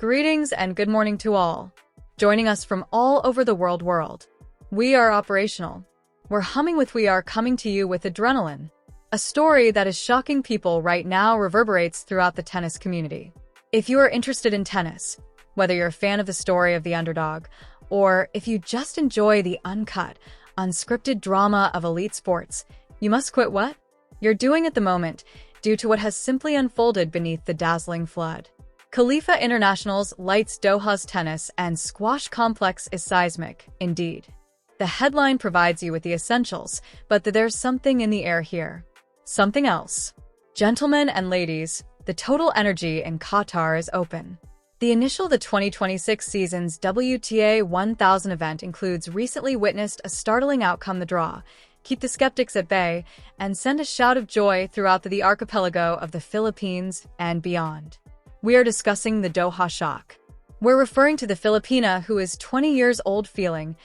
Greetings and good morning to all. Joining us from all over the world. We are operational. We're humming with We Are coming to you with adrenaline. A story that is shocking people right now reverberates throughout the tennis community. If you are interested in tennis, whether you're a fan of the story of the underdog, or if you just enjoy the uncut, unscripted drama of elite sports, you must quit what you're doing at the moment due to what has simply unfolded beneath the dazzling flood. Khalifa International's lights Doha's tennis and squash complex is seismic, indeed. The headline provides you with the essentials, but there's something in the air here. Something else. Gentlemen and ladies, the total energy in Qatar is open. The 2026 season's WTA 1000 event includes recently witnessed a startling outcome: the draw. Keep the skeptics at bay and send a shout of joy throughout the archipelago of the Philippines and beyond. We are discussing the Doha shock. We're referring to the Filipina who is 20 years old, feeling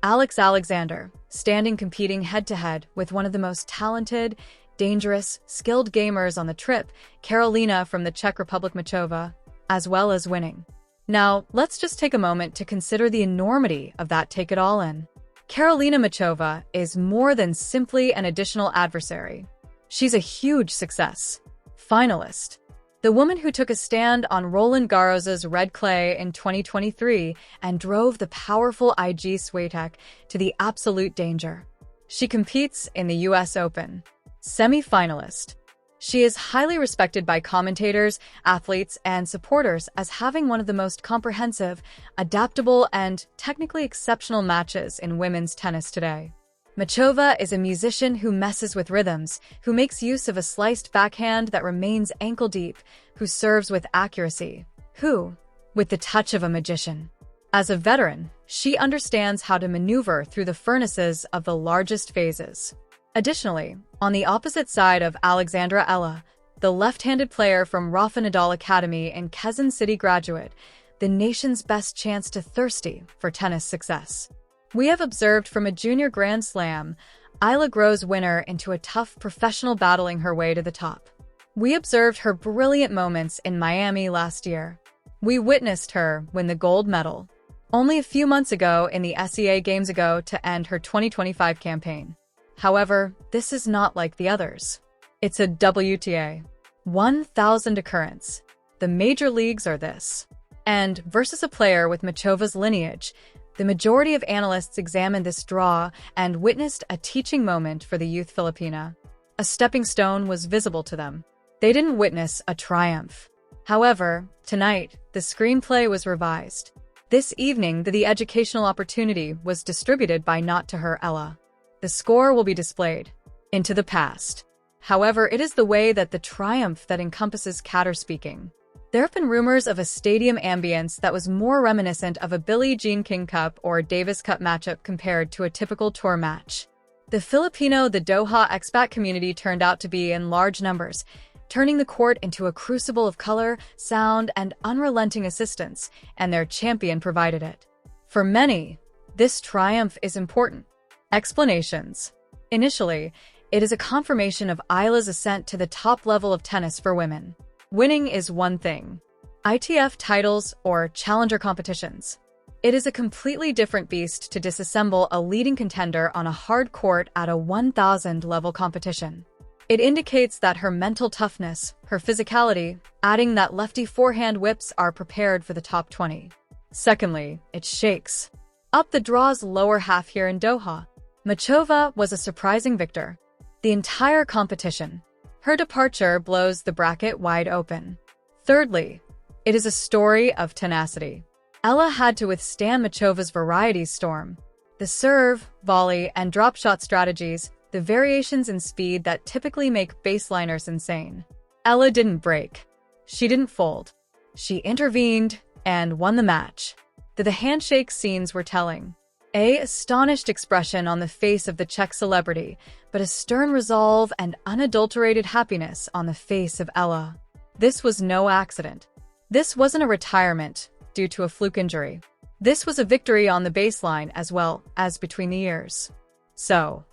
Alexander, standing competing head-to-head with one of the most talented, dangerous, skilled gamers on the trip, Karolina from the Czech Republic Muchova, as well as winning. Now, let's just take a moment to consider the enormity of that take it all in. Karolina Muchova is more than simply an additional adversary. She's a huge success. Finalist. The woman who took a stand on Roland Garros's red clay in 2023 and drove the powerful IG Swiatek to the absolute danger. She competes in the US Open. Semi-finalist. She is highly respected by commentators, athletes, and supporters as having one of the most comprehensive, adaptable, and technically exceptional matches in women's tennis today. Muchova is a musician who messes with rhythms, who makes use of a sliced backhand that remains ankle-deep, who serves with accuracy, who, with the touch of a magician. As a veteran, she understands how to maneuver through the furnaces of the largest phases. Additionally, on the opposite side of Alexandra Eala, the left-handed player from Rafa Nadal Academy in Quezon City graduate, the nation's best chance to thirsty for tennis success. We have observed from a junior Grand Slam, Eala grows winner into a tough professional battling her way to the top. We observed her brilliant moments in Miami last year. We witnessed her win the gold medal only a few months ago in the SEA Games ago to end her 2025 campaign. However, this is not like the others. It's a WTA 1000 occurrence. The major leagues are this. And versus a player with Muchova's lineage, the majority of analysts examined this draw and witnessed a teaching moment for the youth Filipina. A stepping stone was visible to them. They didn't witness a triumph. However, tonight, the screenplay was revised. This evening, the educational opportunity was distributed by Not to Her Ella. The score will be displayed into the past. However, it is the way that the triumph that encompasses Qatar speaking. There have been rumors of a stadium ambience that was more reminiscent of a Billie Jean King Cup or Davis Cup matchup compared to a typical tour match. The Doha expat community turned out to be in large numbers, turning the court into a crucible of color, sound, and unrelenting assistance, and their champion provided it. For many, this triumph is important. Explanations. Initially, it is a confirmation of Eala's ascent to the top level of tennis for women. Winning is one thing. ITF titles or challenger competitions. It is a completely different beast to disassemble a leading contender on a hard court at a 1000 level competition. It indicates that her mental toughness, her physicality, adding that lefty forehand whips are prepared for the top 20. Secondly, it shakes up the draw's lower half here in Doha. Muchova was a surprising victor. The entire competition. Her departure blows the bracket wide open. Thirdly, it is a story of tenacity. Eala had to withstand Muchova's variety storm. The serve, volley, and drop shot strategies, the variations in speed that typically make baseliners insane. Eala didn't break. She didn't fold. She intervened and won the match. The handshake scenes were telling. An astonished expression on the face of the Czech celebrity, but a stern resolve and unadulterated happiness on the face of Eala. This was no accident. This wasn't a retirement due to a fluke injury. This was a victory on the baseline as well as between the ears. So,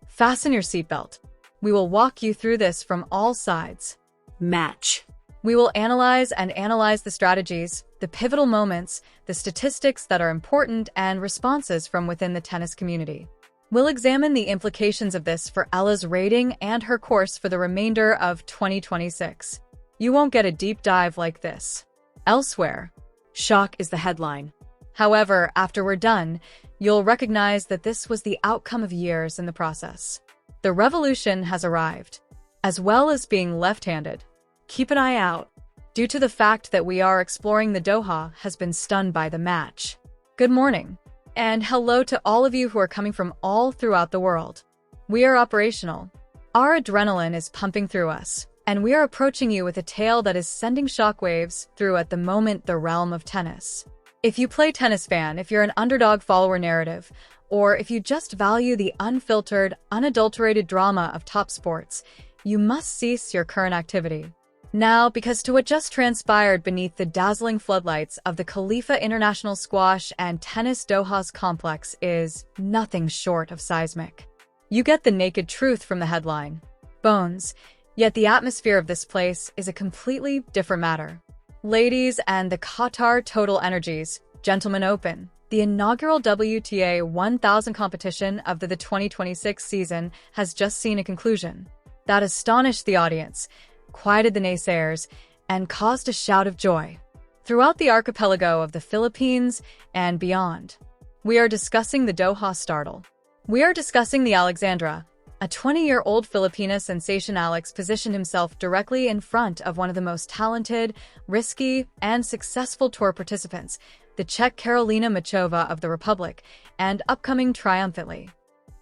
fasten your seatbelt. We will walk you through this from all sides. Match. We will analyze the strategies, the pivotal moments, the statistics that are important, and responses from within the tennis community. We'll examine the implications of this for Eala's rating and her course for the remainder of 2026. You won't get a deep dive like this elsewhere. Shock is the headline. However, after we're done, you'll recognize that this was the outcome of years in the process. The revolution has arrived, as well as being left-handed. Keep an eye out. Due to the fact that we are exploring the Doha has been stunned by the match. Good morning, and hello to all of you who are coming from all throughout the world. We are operational. Our adrenaline is pumping through us, and we are approaching you with a tale that is sending shockwaves through at the moment the realm of tennis. If you play tennis fan, if you're an underdog follower narrative, or if you just value the unfiltered, unadulterated drama of top sports, you must cease your current activity now, because to what just transpired beneath the dazzling floodlights of the Khalifa International Squash and Tennis Doha's complex is nothing short of seismic. You get the naked truth from the headline. Bones. Yet the atmosphere of this place is a completely different matter. Ladies and the Qatar Total Energies Gentlemen Open, the inaugural WTA 1000 competition of the 2026 season, has just seen a conclusion that astonished the audience, quieted the naysayers, and caused a shout of joy throughout the archipelago of the Philippines and beyond. We are discussing the Doha startle. We are discussing the Alexandra. A 20-year-old Filipina sensation. Alex positioned himself directly in front of one of the most talented, risky, and successful tour participants, the Czech Karolina Muchova of the Republic, and upcoming triumphantly.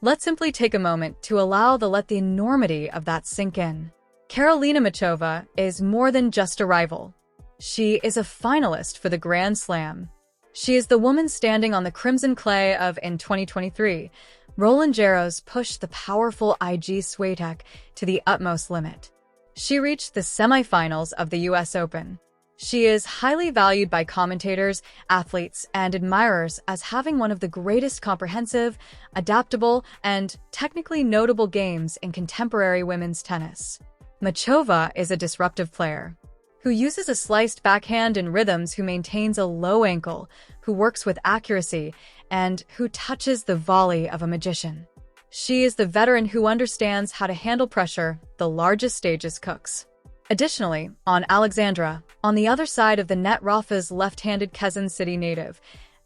Let's simply take a moment to let the enormity of that sink in. Karolina Muchova is more than just a rival. She is a finalist for the Grand Slam. She is the woman standing on the crimson clay of, in 2023, Roland Garros pushed the powerful IG Swiatek to the utmost limit. She reached the semifinals of the US Open. She is highly valued by commentators, athletes, and admirers as having one of the greatest comprehensive, adaptable, and technically notable games in contemporary women's tennis. Muchova is a disruptive player who uses a sliced backhand in rhythms, who maintains a low ankle, who works with accuracy, and who touches the volley of a magician. She is the veteran who understands how to handle pressure, the largest stages cooks. Additionally, on Alexandra, on the other side of the net, Rafa's left-handed Quezon City native,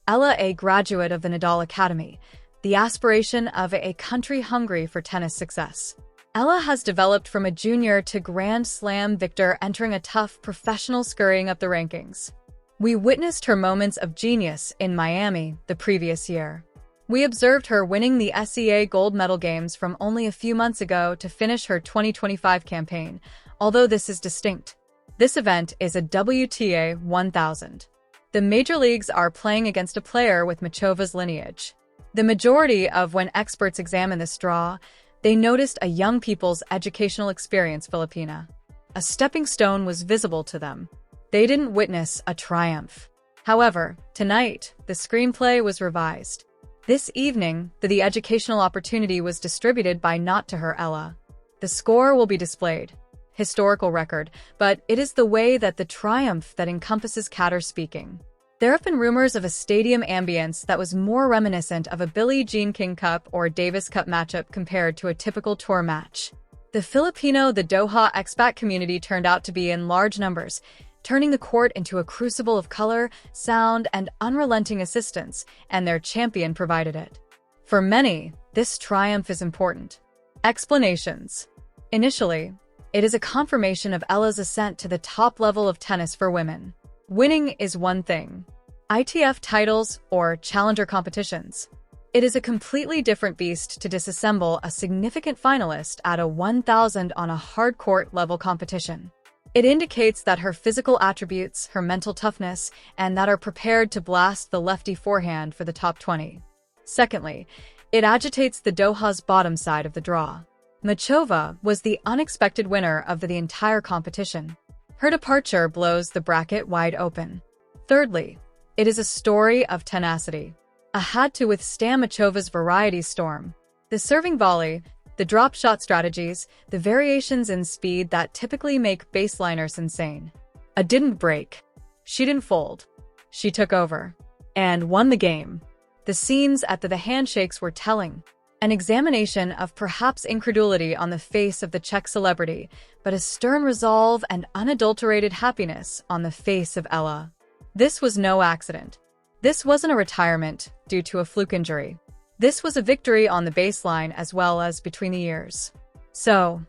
Eala, a graduate of the Nadal Academy, the aspiration of a country hungry for tennis success. Eala has developed from a junior to Grand Slam victor, entering a tough professional scurrying up the rankings. We witnessed her moments of genius in Miami the previous year. We observed her winning the SEA gold medal games from only a few months ago to finish her 2025 campaign, although this is distinct. This event is a WTA 1000. The major leagues are playing against a player with Muchova's lineage. The majority of when experts examine this draw, they noticed a young people's educational experience Filipina. A stepping stone was visible to them. They didn't witness a triumph. However, tonight, the screenplay was revised. This evening, the educational opportunity was distributed by not to her Eala. The score will be displayed. Historical record, but it is the way that the triumph that encompasses Qatar speaking. There have been rumors of a stadium ambience that was more reminiscent of a Billie Jean King Cup or Davis Cup matchup compared to a typical tour match. The the Doha expat community turned out to be in large numbers, turning the court into a crucible of color, sound, and unrelenting assistance, and their champion provided it. For many, this triumph is important. Explanations. Initially, it is a confirmation of Eala's ascent to the top level of tennis for women. Winning is one thing. ITF titles or challenger competitions. It is a completely different beast to disassemble a significant finalist at a 1000 on a hard court level competition. It indicates that her physical attributes, her mental toughness, and that are prepared to blast the lefty forehand for the top 20. Secondly, it agitates the Doha's bottom side of the draw. Muchova was the unexpected winner of the entire competition. Her departure blows the bracket wide open. Thirdly, it is a story of tenacity. A had to withstand Muchova's variety storm. The serving volley, the drop shot strategies, the variations in speed that typically make baseliners insane. A didn't break. She didn't fold. She took over and won the game. The scenes at the handshakes were telling. An examination of perhaps incredulity on the face of the Czech celebrity, but a stern resolve and unadulterated happiness on the face of Eala. This was no accident. This wasn't a retirement due to a fluke injury. This was a victory on the baseline as well as between the ears. So,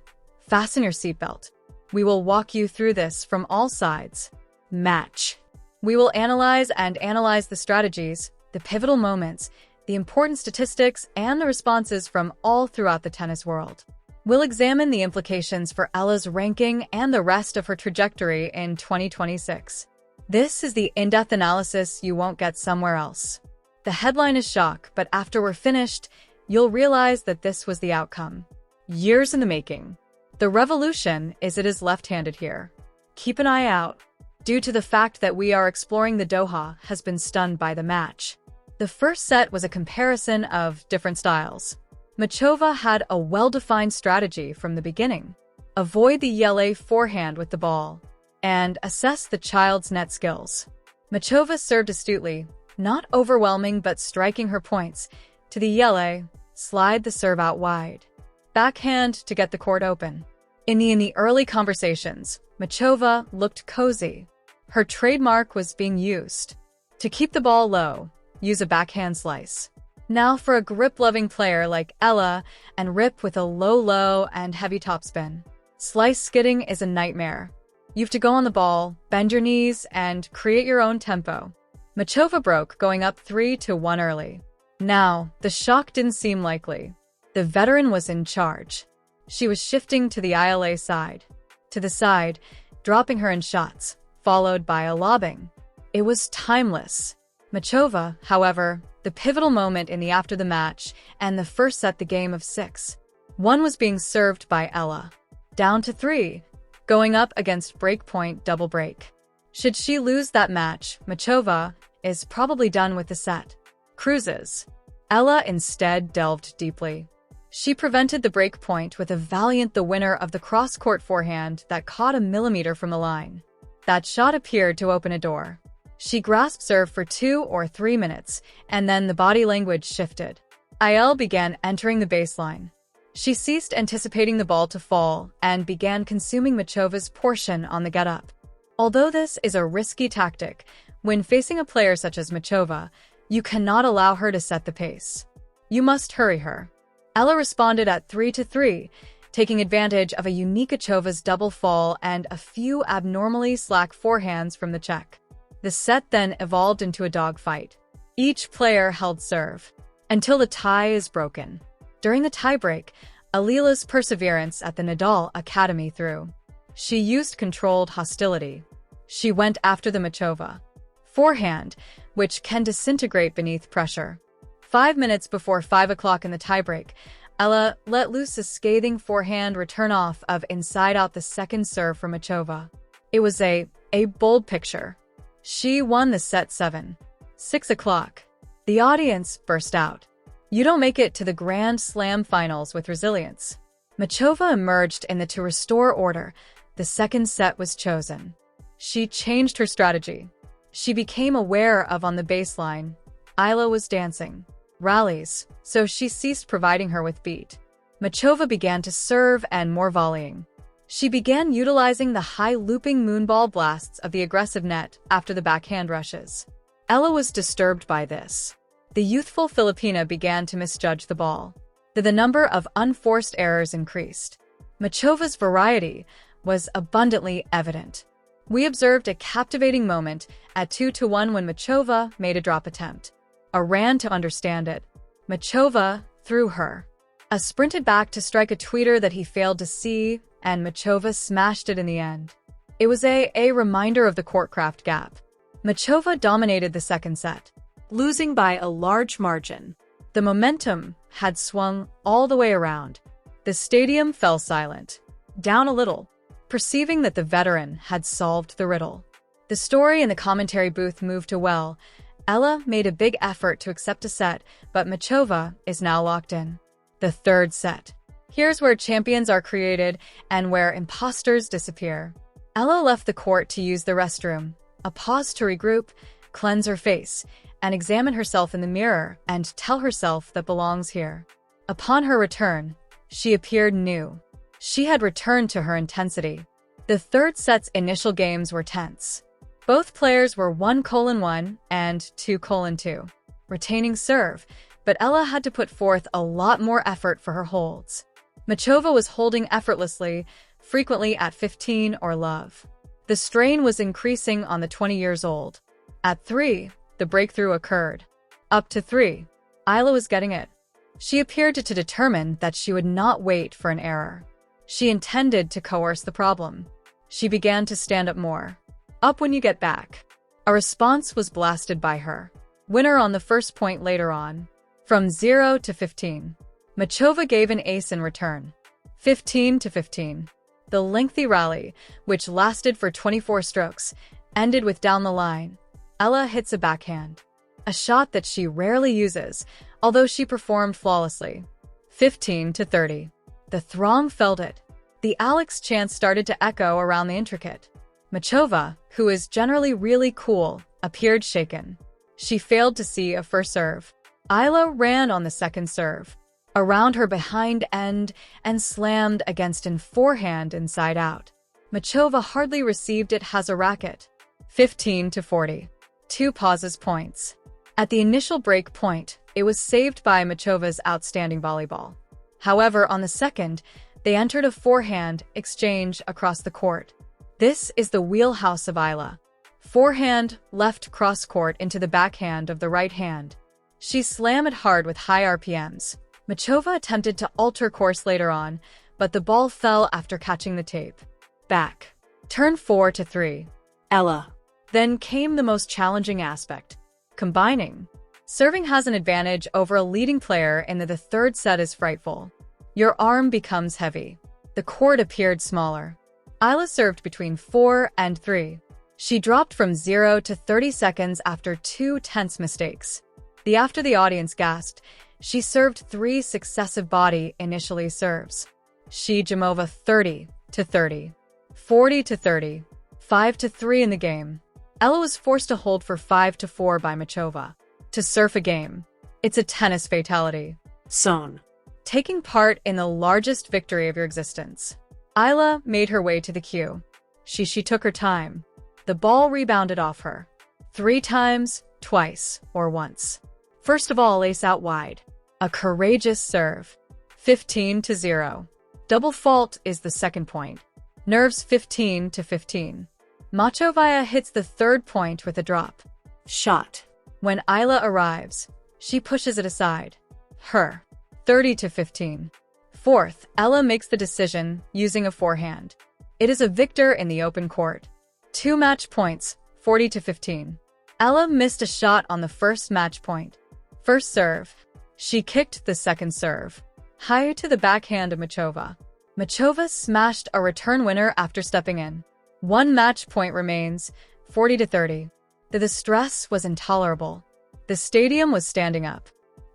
fasten your seatbelt. We will walk you through this from all sides. Match. We will analyze the strategies, the pivotal moments, the important statistics, and the responses from all throughout the tennis world. We'll examine the implications for Eala's ranking and the rest of her trajectory in 2026. This is the in-depth analysis you won't get somewhere else. The headline is shock, but after we're finished, you'll realize that this was the outcome. Years in the making. The revolution is left-handed here. Keep an eye out. Due to the fact that we are exploring the Doha has been stunned by the match. The first set was a comparison of different styles. Muchova had a well-defined strategy from the beginning. Avoid the Eala forehand with the ball and assess the child's net skills. Muchova served astutely, not overwhelming but striking her points. To the Eala, slide the serve out wide. Backhand to get the court open. In the early conversations, Muchova looked cozy. Her trademark was being used. To keep the ball low, use a backhand slice. Now for a grip-loving player like Eala, and rip with a low and heavy topspin. Slice skidding is a nightmare. You have to go on the ball, bend your knees, and create your own tempo. Muchova broke, going up 3-1 early. Now, the shock didn't seem likely. The veteran was in charge. She was shifting to the Eala side. To the side, dropping her in shots, followed by a lobbing. It was timeless. Muchova, however, the pivotal moment in the after the match, and the first set the game of 6. One was being served by Eala. Down to 3, going up against breakpoint double break. Should she lose that match, Muchova is probably done with the set. Cruises. Eala instead delved deeply. She prevented the break point with a valiant the winner of the cross-court forehand that caught a millimeter from the line. That shot appeared to open a door. She grasped serve for 2 or 3 minutes, and then the body language shifted. Eala began entering the baseline. She ceased anticipating the ball to fall and began consuming Muchova's portion on the get-up. Although this is a risky tactic, when facing a player such as Muchova, you cannot allow her to set the pace. You must hurry her. Eala responded at 3-3, taking advantage of a unique Muchova's double fall and a few abnormally slack forehands from the Czech. The set then evolved into a dogfight. Each player held serve until the tie is broken. During the tiebreak, Eala's perseverance at the Nadal Academy through. She used controlled hostility. She went after the Muchova forehand, which can disintegrate beneath pressure. 5 minutes before 5 o'clock in the tiebreak, Eala let loose a scathing forehand return off of inside out the second serve for Muchova. It was a bold picture. She won the set 7. 6 o'clock. The audience burst out. You don't make it to the Grand Slam finals with resilience. Muchova emerged to restore order. The second set was chosen. She changed her strategy. She became aware of on the baseline. Eala was dancing. Rallies, so she ceased providing her with beat. Muchova began to serve and more volleying. She began utilizing the high looping moonball blasts of the aggressive net after the backhand rushes. Eala was disturbed by this. The youthful Filipina began to misjudge the ball. The number of unforced errors increased. Muchova's variety was abundantly evident. We observed a captivating moment at 2-1 when Muchova made a drop attempt. A ran to understand it. Muchova threw her. A sprinted back to strike a tweeter that he failed to see, and Muchova smashed it in the end. It was a reminder of the courtcraft gap. Muchova dominated the second set, losing by a large margin. The momentum had swung all the way around. The stadium fell silent, down a little, perceiving that the veteran had solved the riddle. The story in the commentary booth moved to well. Eala made a big effort to accept a set, but Muchova is now locked in. The third set. Here's where champions are created and where imposters disappear. Eala left the court to use the restroom. A pause to regroup, cleanse her face, and examine herself in the mirror and tell herself that belongs here. Upon her return, she appeared new. She had returned to her intensity. The third set's initial games were tense. Both players were 1:1 and 2:2, retaining serve, but Eala had to put forth a lot more effort for her holds. Muchova was holding effortlessly, frequently at 15 or love. The strain was increasing on the 20 years old. At 3, the breakthrough occurred. Up to 3, Eala was getting it. She appeared to determine that she would not wait for an error. She intended to coerce the problem. She began to stand up more. Up when you get back. A response was blasted by her. Winner on the first point later on. From 0 to 15. Muchova gave an ace in return. 15 to 15. The lengthy rally, which lasted for 24 strokes, ended with down the line. Eala hits a backhand. A shot that she rarely uses, although she performed flawlessly. 15 to 30. The throng felt it. The Alex chant started to echo around the intricate. Muchova, who is generally really cool, appeared shaken. She failed to see a first serve. Eala ran on the second serve, around her behind end, and slammed against an forehand inside out. Muchova hardly received it as a racket. 15 to 40. 2 pauses points. At the initial break point, it was saved by Muchova's outstanding volleyball. However, on the second, they entered a forehand exchange across the court. This is the wheelhouse of Eala. Forehand, left cross-court into the backhand of the right hand. She slammed it hard with high RPMs. Muchova attempted to alter course later on, but the ball fell after catching the tape. Back. Turn 4 to 3. Eala. Then came the most challenging aspect. Combining. Serving has an advantage over a leading player in that the third set is frightful. Your arm becomes heavy. The court appeared smaller. Eala served between 4 and 3. She dropped from 0 to 30 seconds after 2 tense mistakes. After the audience gasped, she served 3 successive body initially serves. She Jamova 30 to 30, 40 to 30, 5 to 3 in the game. Eala was forced to hold for 5 to 4 by Muchova. To surf a game. It's a tennis fatality. Zone. Taking part in the largest victory of your existence. Eala made her way to the cue. She took her time. The ball rebounded off her. 3 times, twice, or once. First of all, ace out wide. A courageous serve. 15 to 0. Double fault is the second point. Nerves 15 to 15. Muchova hits the third point with a drop. Shot. When Eala arrives, she pushes it aside. Her. 30 to 15. Fourth, Eala makes the decision using a forehand. It is a victor in the open court. 2 match points, 40 to 15. Eala missed a shot on the first match point. First serve. She kicked the second serve. High to the backhand of Muchova. Muchova smashed a return winner after stepping in. 1 match point remains, 40 to 30. The stress was intolerable. The stadium was standing up.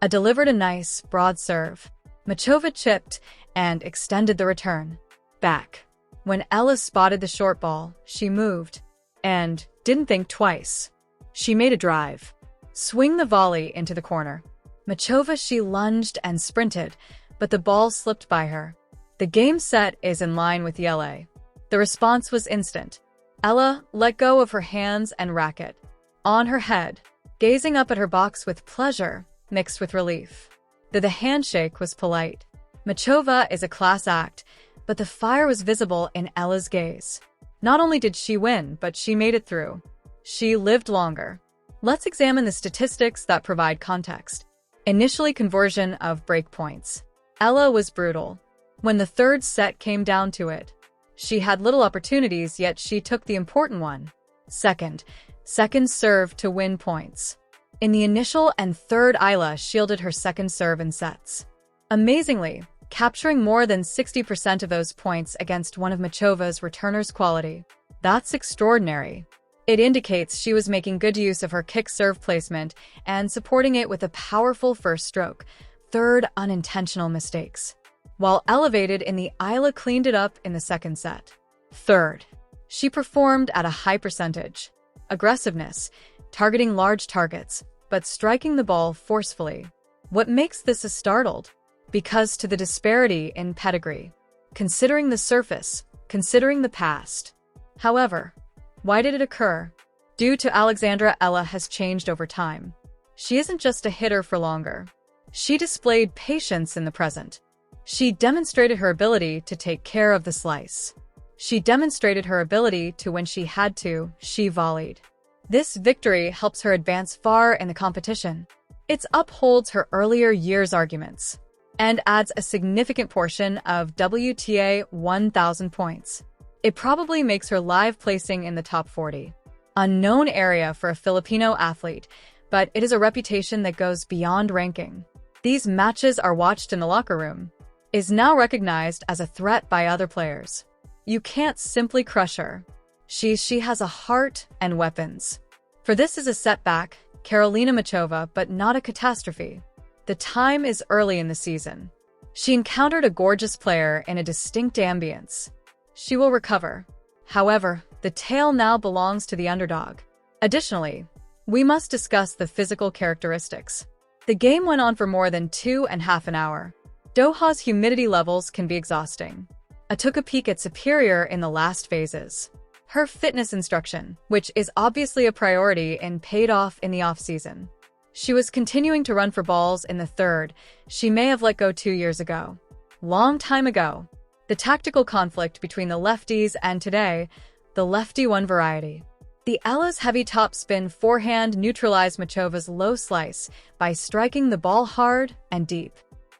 Delivered a nice, broad serve. Muchova chipped and extended the return. Back. When Eala spotted the short ball, she moved and didn't think twice. She made a drive. Swing the volley into the corner. Muchova she lunged and sprinted, but the ball slipped by her. The game set is in line with Eala. The response was instant. Eala let go of her hands and racket. On her head, gazing up at her box with pleasure, mixed with relief. The handshake was polite. Muchova is a class act, but the fire was visible in Eala's gaze. Not only did she win, but she made it through. She lived longer. Let's examine the statistics that provide context. Initially, conversion of breakpoints. Eala was brutal. When the third set came down to it, she had little opportunities, yet she took the important one. Second serve to win points. In the initial and third, Eala shielded her second serve in sets. Amazingly, capturing more than 60% of those points against one of Muchova's returners' quality. That's extraordinary. It indicates she was making good use of her kick-serve placement and supporting it with a powerful first stroke. Third, unintentional mistakes. While elevated in the Eala cleaned it up in the second set. Third, she performed at a high percentage. aggressiveness, targeting large targets, but striking the ball forcefully. What makes this a startled? Because to the disparity in pedigree. Considering the surface, considering the past. However, why did it occur? Due to Alexandra Eala has changed over time. She isn't just a hitter for longer. She displayed patience in the present. She demonstrated her ability to take care of the slice. She demonstrated her ability to, when she had to, she volleyed. This victory helps her advance far in the competition. It upholds her earlier years' arguments and adds a significant portion of WTA 1,000 points. It probably makes her live placing in the top 40. Unknown area for a Filipino athlete, but it is a reputation that goes beyond ranking. These matches are watched in the locker room. Is now recognized as a threat by other players. You can't simply crush her. She has a heart and weapons. For this is a setback, Karolina Muchova, but not a catastrophe. The time is early in the season. She encountered a gorgeous player in a distinct ambience. She will recover. However, the tale now belongs to the underdog. Additionally, we must discuss the physical characteristics. The game went on for more than 2.5 hours. Doha's humidity levels can be exhausting. I took a peek at Superior in the last phases. Her fitness instruction, which is obviously a priority, and paid off in the off-season. She was continuing to run for balls in the third. She may have let go 2 years ago. Long time ago. The tactical conflict between the lefties and today, the lefty one variety. The Eala's heavy topspin forehand neutralized Muchova's low slice by striking the ball hard and deep.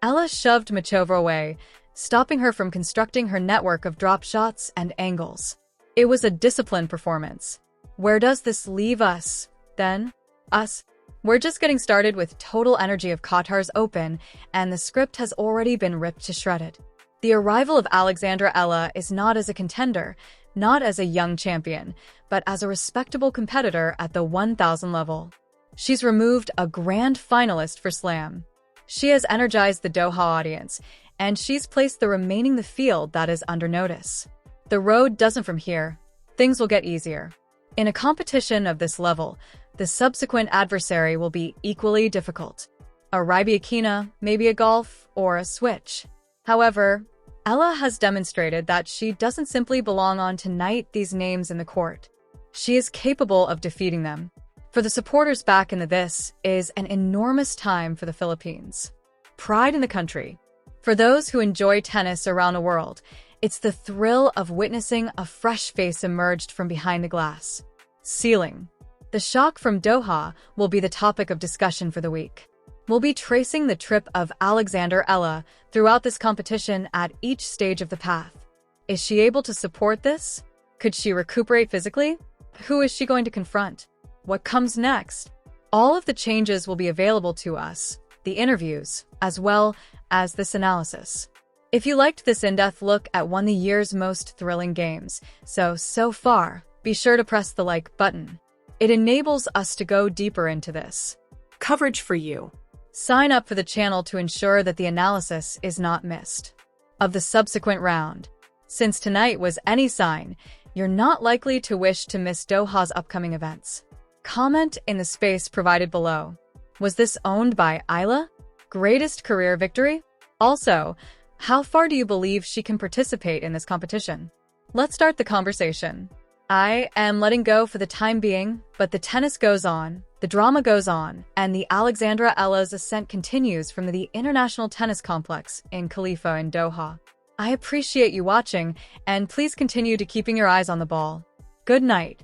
Eala shoved Muchova away, stopping her from constructing her network of drop shots and angles. It was a disciplined performance. Where does this leave us, then? Us? We're just getting started with total energy of Qatar's Open, and the script has already been ripped to shredded. The arrival of Alexandra Eala is not as a contender, not as a young champion, but as a respectable competitor at the 1,000 level. She's removed a grand finalist for Slam. She has energized the Doha audience, and she's placed the remaining the field that is under notice. The road doesn't from here. Things will get easier. In a competition of this level, the subsequent adversary will be equally difficult. A Rybakina, maybe a golf, or a switch. However, Eala has demonstrated that she doesn't simply belong on tonight these names in the court. She is capable of defeating them. For the supporters back in this is an enormous time for the Philippines. Pride in the country. For those who enjoy tennis around the world, it's the thrill of witnessing a fresh face emerged from behind the glass ceiling. The shock from Doha will be the topic of discussion for the week. We'll be tracing the trip of Alexandra Eala throughout this competition at each stage of the path. Is she able to support this? Could she recuperate physically? Who is she going to confront? What comes next? All of the changes will be available to us, the interviews, as well as this analysis. If you liked this in-depth look at one of the year's most thrilling games, so far, be sure to press the like button. It enables us to go deeper into this Coverage for you. Sign up for the channel to ensure that the analysis is not missed of the subsequent round. Since tonight was any sign, you're not likely to wish to miss Doha's upcoming events. Comment in the space provided below. Was this owned by Eala? Greatest career victory? Also, how far do you believe she can participate in this competition? Let's start the conversation. I am letting go for the time being, but the tennis goes on, the drama goes on, and the Alexandra Eala's ascent continues from the International Tennis Complex in Khalifa in Doha. I appreciate you watching, and please continue to keeping your eyes on the ball. Good night.